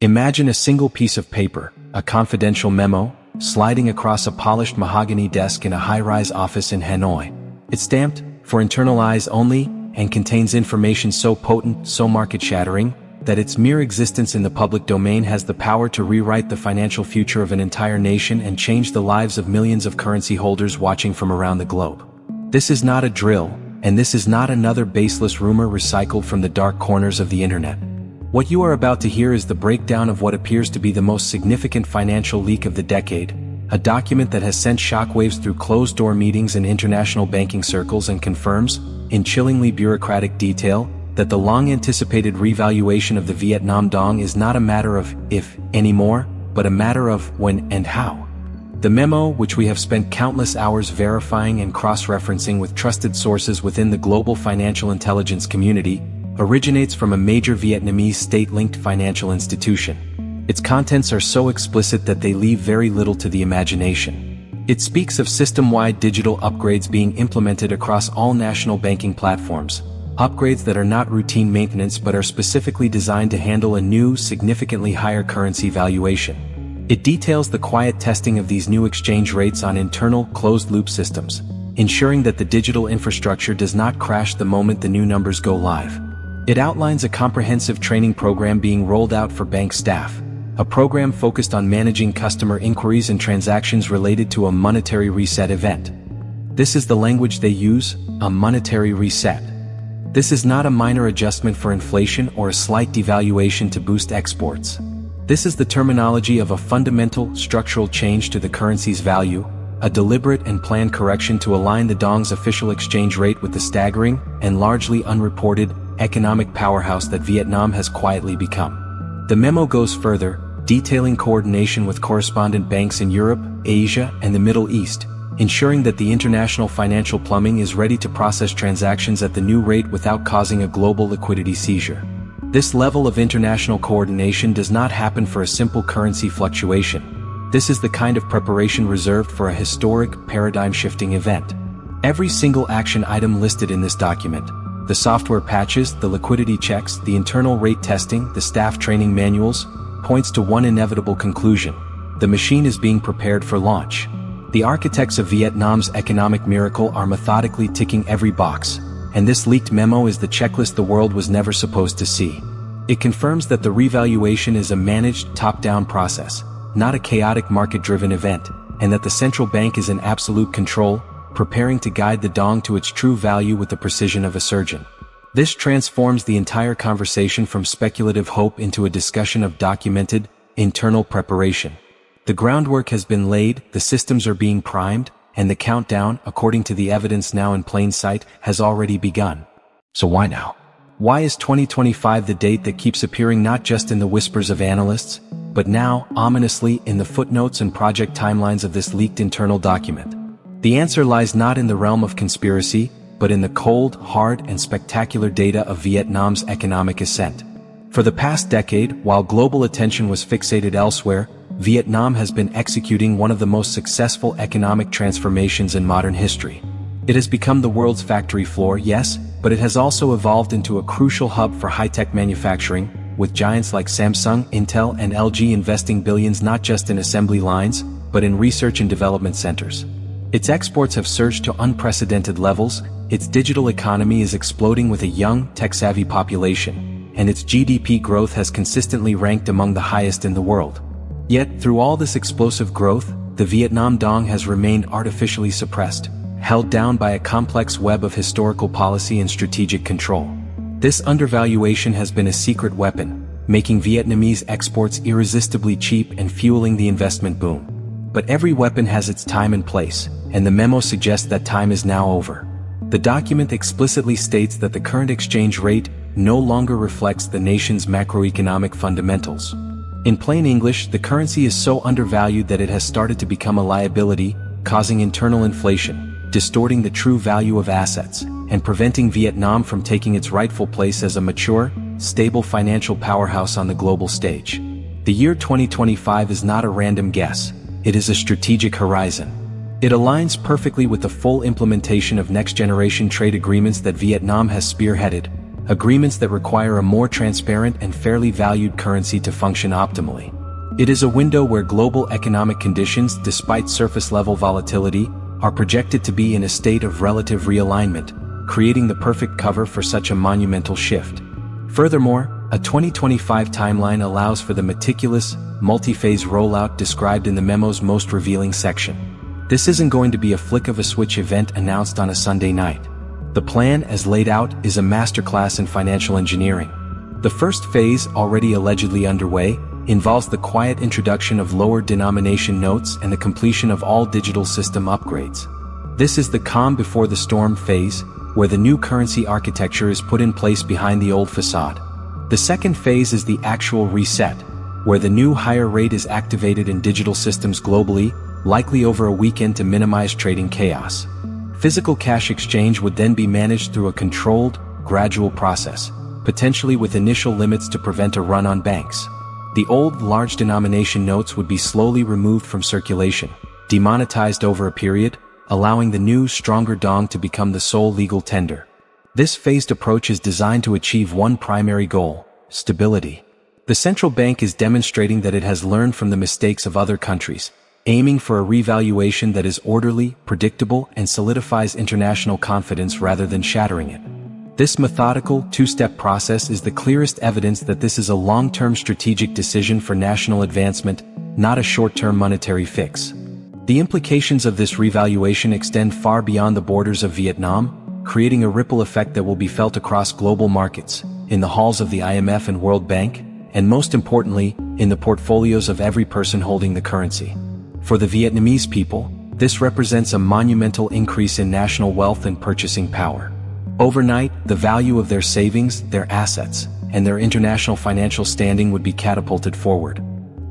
Imagine a single piece of paper, a confidential memo, sliding across a polished mahogany desk in a high-rise office in Hanoi. It's stamped, "For internal eyes only," and contains information so potent, so market-shattering, that its mere existence in the public domain has the power to rewrite the financial future of an entire nation and change the lives of millions of currency holders watching from around the globe. This is not a drill, and this is not another baseless rumor recycled from the dark corners of the internet. What you are about to hear is the breakdown of what appears to be the most significant financial leak of the decade, a document that has sent shockwaves through closed-door meetings in international banking circles and confirms, in chillingly bureaucratic detail, that the long-anticipated revaluation of the Vietnam Dong is not a matter of if anymore, but a matter of when and how. The memo, which we have spent countless hours verifying and cross-referencing with trusted sources within the global financial intelligence community, originates from a major Vietnamese state-linked financial institution. Its contents are so explicit that they leave very little to the imagination. It speaks of system-wide digital upgrades being implemented across all national banking platforms, upgrades that are not routine maintenance but are specifically designed to handle a new, significantly higher currency valuation. It details the quiet testing of these new exchange rates on internal, closed-loop systems, ensuring that the digital infrastructure does not crash the moment the new numbers go live. It outlines a comprehensive training program being rolled out for bank staff, a program focused on managing customer inquiries and transactions related to a monetary reset event. This is the language they use, a monetary reset. This is not a minor adjustment for inflation or a slight devaluation to boost exports. This is the terminology of a fundamental, structural change to the currency's value, a deliberate and planned correction to align the Dong's official exchange rate with the staggering, and largely unreported, economic powerhouse that Vietnam has quietly become. The memo goes further, detailing coordination with correspondent banks in Europe, Asia, and the Middle East, ensuring that the international financial plumbing is ready to process transactions at the new rate without causing a global liquidity seizure. This level of international coordination does not happen for a simple currency fluctuation. This is the kind of preparation reserved for a historic, paradigm-shifting event. Every single action item listed in this document, the software patches, the liquidity checks, the internal rate testing, the staff training manuals, points to one inevitable conclusion: the machine is being prepared for launch. The architects of Vietnam's economic miracle are methodically ticking every box, and this leaked memo is the checklist the world was never supposed to see. It confirms that the revaluation is a managed, top-down process, not a chaotic market-driven event, and that the central bank is in absolute control, preparing to guide the Dong to its true value with the precision of a surgeon. This transforms the entire conversation from speculative hope into a discussion of documented, internal preparation. The groundwork has been laid, the systems are being primed, and the countdown, according to the evidence now in plain sight, has already begun. So why now? Why is 2025 the date that keeps appearing not just in the whispers of analysts, but now, ominously, in the footnotes and project timelines of this leaked internal document? The answer lies not in the realm of conspiracy, but in the cold, hard, and spectacular data of Vietnam's economic ascent. For the past decade, while global attention was fixated elsewhere, Vietnam has been executing one of the most successful economic transformations in modern history. It has become the world's factory floor, yes, but it has also evolved into a crucial hub for high-tech manufacturing, with giants like Samsung, Intel, and LG investing billions not just in assembly lines, but in research and development centers. Its exports have surged to unprecedented levels, its digital economy is exploding with a young, tech-savvy population, and its GDP growth has consistently ranked among the highest in the world. Yet, through all this explosive growth, the Vietnam Dong has remained artificially suppressed, held down by a complex web of historical policy and strategic control. This undervaluation has been a secret weapon, making Vietnamese exports irresistibly cheap and fueling the investment boom. But every weapon has its time and place, and the memo suggests that time is now over. The document explicitly states that the current exchange rate no longer reflects the nation's macroeconomic fundamentals. In plain English, the currency is so undervalued that it has started to become a liability, causing internal inflation, distorting the true value of assets, and preventing Vietnam from taking its rightful place as a mature, stable financial powerhouse on the global stage. The year 2025 is not a random guess, it is a strategic horizon. It aligns perfectly with the full implementation of next-generation trade agreements that Vietnam has spearheaded, agreements that require a more transparent and fairly valued currency to function optimally. It is a window where global economic conditions, despite surface-level volatility, are projected to be in a state of relative realignment, creating the perfect cover for such a monumental shift. Furthermore, a 2025 timeline allows for the meticulous, multi-phase rollout described in the memo's most revealing section. This isn't going to be a flick of a switch event announced on a Sunday night. The plan, as laid out, is a masterclass in financial engineering. The first phase, already allegedly underway, involves the quiet introduction of lower denomination notes and the completion of all digital system upgrades. This is the calm before the storm phase, where the new currency architecture is put in place behind the old facade. The second phase is the actual reset, where the new higher rate is activated in digital systems globally, likely over a weekend to minimize trading chaos. Physical cash exchange would then be managed through a controlled, gradual process, potentially with initial limits to prevent a run on banks. The old large denomination notes would be slowly removed from circulation, demonetized over a period, allowing the new, stronger dong to become the sole legal tender. This phased approach is designed to achieve one primary goal: stability. The central bank is demonstrating that it has learned from the mistakes of other countries, aiming for a revaluation that is orderly, predictable, and solidifies international confidence rather than shattering it. This methodical, two-step process is the clearest evidence that this is a long-term strategic decision for national advancement, not a short-term monetary fix. The implications of this revaluation extend far beyond the borders of Vietnam, creating a ripple effect that will be felt across global markets, in the halls of the IMF and World Bank, and most importantly, in the portfolios of every person holding the currency. For the Vietnamese people, this represents a monumental increase in national wealth and purchasing power. Overnight, the value of their savings, their assets, and their international financial standing would be catapulted forward.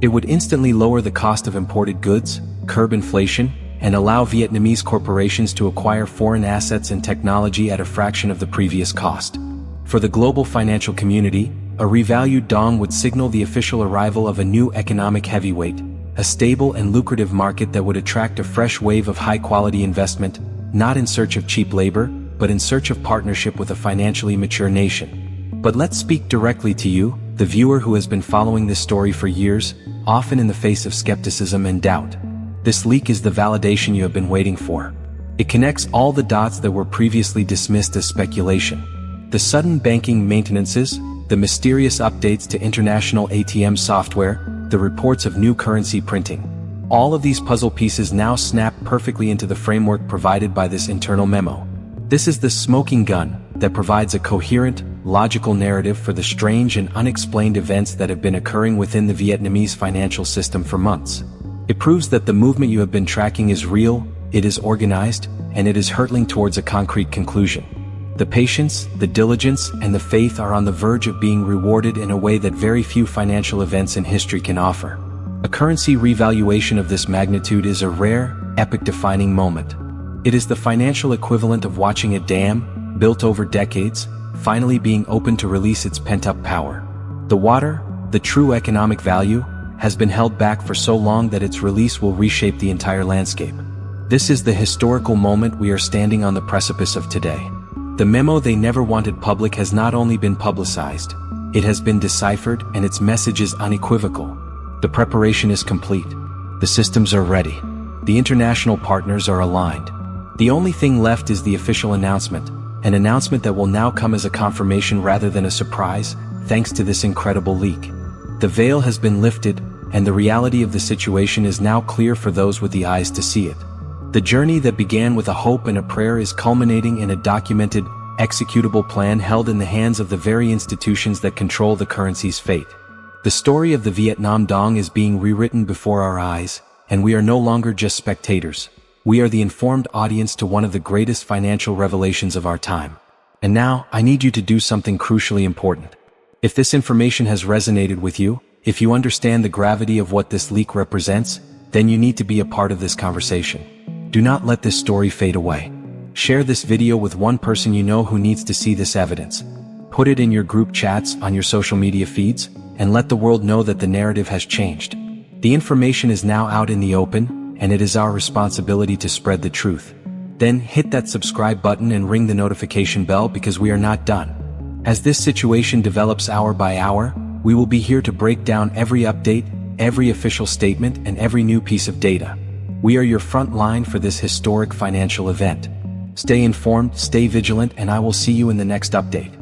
It would instantly lower the cost of imported goods, curb inflation, and allow Vietnamese corporations to acquire foreign assets and technology at a fraction of the previous cost. For the global financial community, a revalued dong would signal the official arrival of a new economic heavyweight, a stable and lucrative market that would attract a fresh wave of high-quality investment, not in search of cheap labor, but in search of partnership with a financially mature nation. But let's speak directly to you, the viewer who has been following this story for years, often in the face of skepticism and doubt. This leak is the validation you have been waiting for. It connects all the dots that were previously dismissed as speculation. The sudden banking maintenances, the mysterious updates to international ATM software, the reports of new currency printing. All of these puzzle pieces now snap perfectly into the framework provided by this internal memo. This is the smoking gun that provides a coherent, logical narrative for the strange and unexplained events that have been occurring within the Vietnamese financial system for months. It proves that the movement you have been tracking is real, it is organized, and it is hurtling towards a concrete conclusion. The patience, the diligence, and the faith are on the verge of being rewarded in a way that very few financial events in history can offer. A currency revaluation of this magnitude is a rare, epoch-defining moment. It is the financial equivalent of watching a dam, built over decades, finally being opened to release its pent-up power. The water, the true economic value, has been held back for so long that its release will reshape the entire landscape. This is the historical moment we are standing on the precipice of today. The memo they never wanted public has not only been publicized, it has been deciphered, and its message is unequivocal. The preparation is complete. The systems are ready. The international partners are aligned. The only thing left is the official announcement, an announcement that will now come as a confirmation rather than a surprise, thanks to this incredible leak. The veil has been lifted, and the reality of the situation is now clear for those with the eyes to see it. The journey that began with a hope and a prayer is culminating in a documented, executable plan held in the hands of the very institutions that control the currency's fate. The story of the Vietnam Dong is being rewritten before our eyes, and we are no longer just spectators. We are the informed audience to one of the greatest financial revelations of our time. And now, I need you to do something crucially important. If this information has resonated with you, if you understand the gravity of what this leak represents, then you need to be a part of this conversation. Do not let this story fade away. Share this video with one person you know who needs to see this evidence. Put it in your group chats, on your social media feeds, and let the world know that the narrative has changed. The information is now out in the open, and it is our responsibility to spread the truth. Then hit that subscribe button and ring the notification bell because we are not done. As this situation develops hour by hour, we will be here to break down every update, every official statement, and every new piece of data. We are your front line for this historic financial event. Stay informed, stay vigilant, and I will see you in the next update.